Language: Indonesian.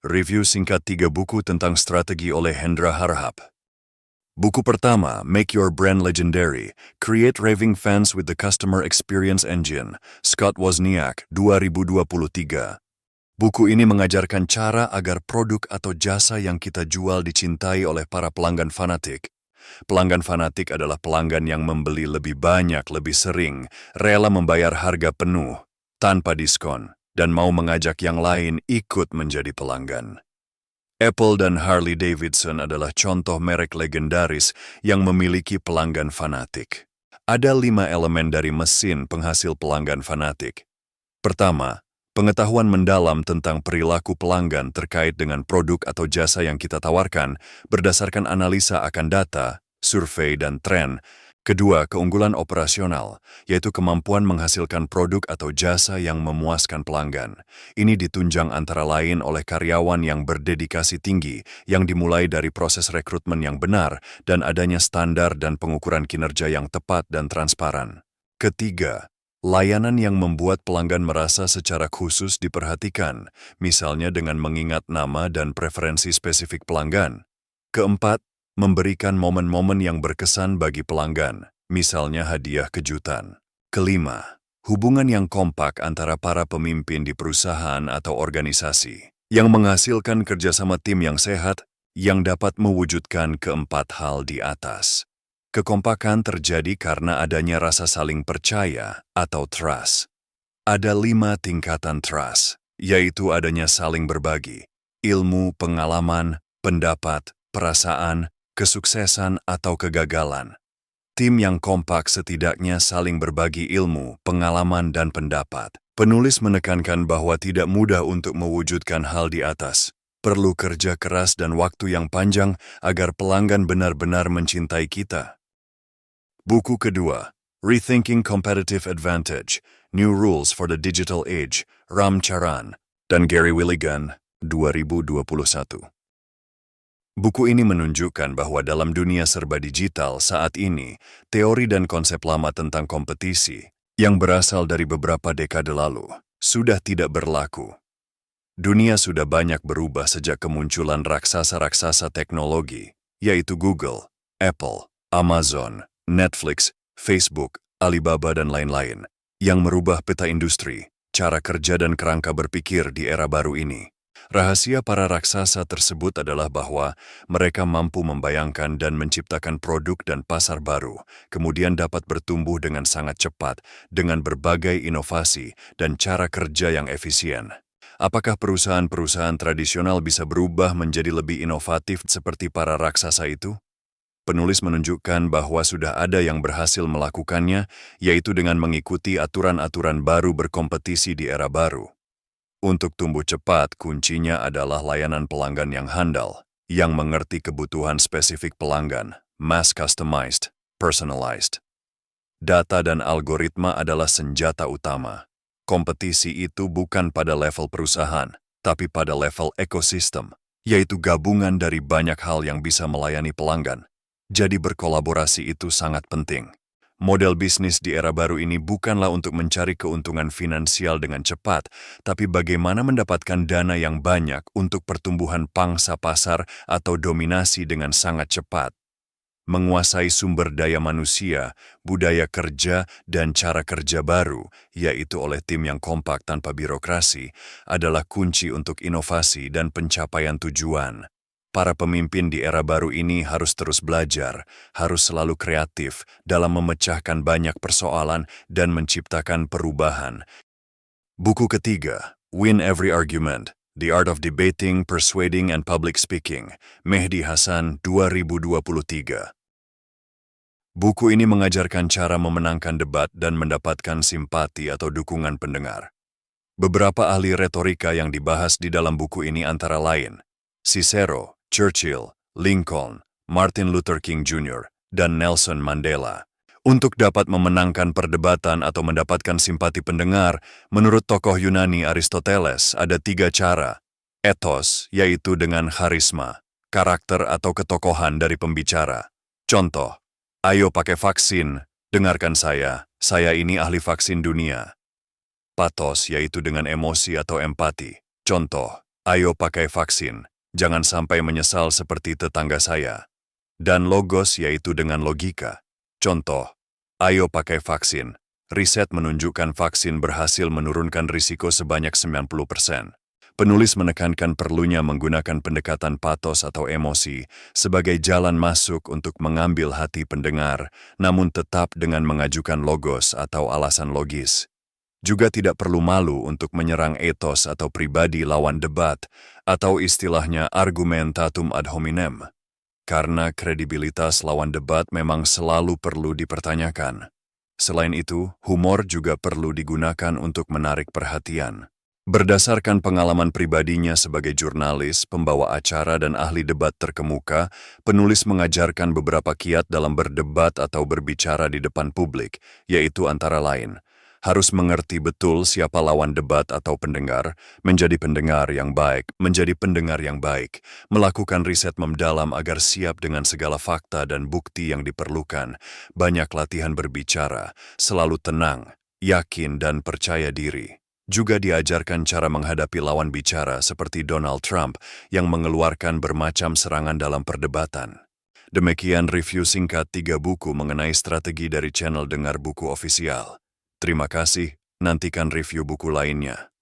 Review singkat 3 buku tentang strategi oleh Hendra Harhap. Buku pertama, Make Your Brand Legendary, Create Raving Fans with the Customer Experience Engine, Scott Wozniak, 2023. Buku ini mengajarkan cara agar produk atau jasa yang kita jual dicintai oleh para pelanggan fanatik. Pelanggan fanatik adalah pelanggan yang membeli lebih banyak, lebih sering, rela membayar harga penuh, tanpa diskon, dan mau mengajak yang lain ikut menjadi pelanggan. Apple dan Harley Davidson adalah contoh merek legendaris yang memiliki pelanggan fanatik. Ada 5 elemen dari mesin penghasil pelanggan fanatik. Pertama, pengetahuan mendalam tentang perilaku pelanggan terkait dengan produk atau jasa yang kita tawarkan berdasarkan analisa akan data, survei, dan tren. Kedua, keunggulan operasional, yaitu kemampuan menghasilkan produk atau jasa yang memuaskan pelanggan. Ini ditunjang antara lain oleh karyawan yang berdedikasi tinggi, yang dimulai dari proses rekrutmen yang benar, dan adanya standar dan pengukuran kinerja yang tepat dan transparan. Ketiga, layanan yang membuat pelanggan merasa secara khusus diperhatikan, misalnya dengan mengingat nama dan preferensi spesifik pelanggan. Keempat, memberikan momen-momen yang berkesan bagi pelanggan, misalnya hadiah kejutan. Kelima, hubungan yang kompak antara para pemimpin di perusahaan atau organisasi, yang menghasilkan kerjasama tim yang sehat, yang dapat mewujudkan keempat hal di atas. Kekompakan terjadi karena adanya rasa saling percaya atau trust. Ada 5 tingkatan trust, yaitu adanya saling berbagi, ilmu, pengalaman, pendapat, perasaan, kesuksesan atau kegagalan. Tim yang kompak setidaknya saling berbagi ilmu, pengalaman, dan pendapat. Penulis menekankan bahwa tidak mudah untuk mewujudkan hal di atas. Perlu kerja keras dan waktu yang panjang agar pelanggan benar-benar mencintai kita. Buku kedua, Rethinking Competitive Advantage, New Rules for the Digital Age, Ram Charan, dan Gary Willigan, 2021. Buku ini menunjukkan bahwa dalam dunia serba digital saat ini, teori dan konsep lama tentang kompetisi yang berasal dari beberapa dekade lalu sudah tidak berlaku. Dunia sudah banyak berubah sejak kemunculan raksasa-raksasa teknologi, yaitu Google, Apple, Amazon, Netflix, Facebook, Alibaba, dan lain-lain, yang merubah peta industri, cara kerja, dan kerangka berpikir di era baru ini. Rahasia para raksasa tersebut adalah bahwa mereka mampu membayangkan dan menciptakan produk dan pasar baru, kemudian dapat bertumbuh dengan sangat cepat dengan berbagai inovasi dan cara kerja yang efisien. Apakah perusahaan-perusahaan tradisional bisa berubah menjadi lebih inovatif seperti para raksasa itu? Penulis menunjukkan bahwa sudah ada yang berhasil melakukannya, yaitu dengan mengikuti aturan-aturan baru berkompetisi di era baru. Untuk tumbuh cepat, kuncinya adalah layanan pelanggan yang handal, yang mengerti kebutuhan spesifik pelanggan, mass customized, personalized. Data dan algoritma adalah senjata utama. Kompetisi itu bukan pada level perusahaan, tapi pada level ekosistem, yaitu gabungan dari banyak hal yang bisa melayani pelanggan. Jadi berkolaborasi itu sangat penting. Model bisnis di era baru ini bukanlah untuk mencari keuntungan finansial dengan cepat, tapi bagaimana mendapatkan dana yang banyak untuk pertumbuhan pangsa pasar atau dominasi dengan sangat cepat. Menguasai sumber daya manusia, budaya kerja, dan cara kerja baru, yaitu oleh tim yang kompak tanpa birokrasi, adalah kunci untuk inovasi dan pencapaian tujuan. Para pemimpin di era baru ini harus terus belajar, harus selalu kreatif dalam memecahkan banyak persoalan dan menciptakan perubahan. Buku ketiga, Win Every Argument, The Art of Debating, Persuading, and Public Speaking, Mehdi Hasan, 2023. Buku ini mengajarkan cara memenangkan debat dan mendapatkan simpati atau dukungan pendengar. Beberapa ahli retorika yang dibahas di dalam buku ini antara lain Cicero, Churchill, Lincoln, Martin Luther King Jr., dan Nelson Mandela. Untuk dapat memenangkan perdebatan atau mendapatkan simpati pendengar, menurut tokoh Yunani Aristoteles ada 3 cara. Ethos, yaitu dengan karisma, karakter atau ketokohan dari pembicara. Contoh, ayo pakai vaksin, dengarkan saya ini ahli vaksin dunia. Pathos, yaitu dengan emosi atau empati. Contoh, Ayo pakai vaksin, jangan sampai menyesal seperti tetangga saya. Dan logos yaitu dengan logika. Contoh, ayo pakai vaksin. Riset menunjukkan vaksin berhasil menurunkan risiko sebanyak 90%. Penulis menekankan perlunya menggunakan pendekatan patos atau emosi sebagai jalan masuk untuk mengambil hati pendengar, namun tetap dengan mengajukan logos atau alasan logis. Juga tidak perlu malu untuk menyerang etos atau pribadi lawan debat, atau istilahnya argumentatum ad hominem. Karena kredibilitas lawan debat memang selalu perlu dipertanyakan. Selain itu, humor juga perlu digunakan untuk menarik perhatian. Berdasarkan pengalaman pribadinya sebagai jurnalis, pembawa acara, dan ahli debat terkemuka, penulis mengajarkan beberapa kiat dalam berdebat atau berbicara di depan publik, yaitu antara lain, harus mengerti betul siapa lawan debat atau pendengar, menjadi pendengar yang baik, melakukan riset mendalam agar siap dengan segala fakta dan bukti yang diperlukan, banyak latihan berbicara, selalu tenang, yakin, dan percaya diri. Juga diajarkan cara menghadapi lawan bicara seperti Donald Trump yang mengeluarkan bermacam serangan dalam perdebatan. Demikian review singkat 3 buku mengenai strategi dari channel Dengar Buku Ofisial. Terima kasih, nantikan review buku lainnya.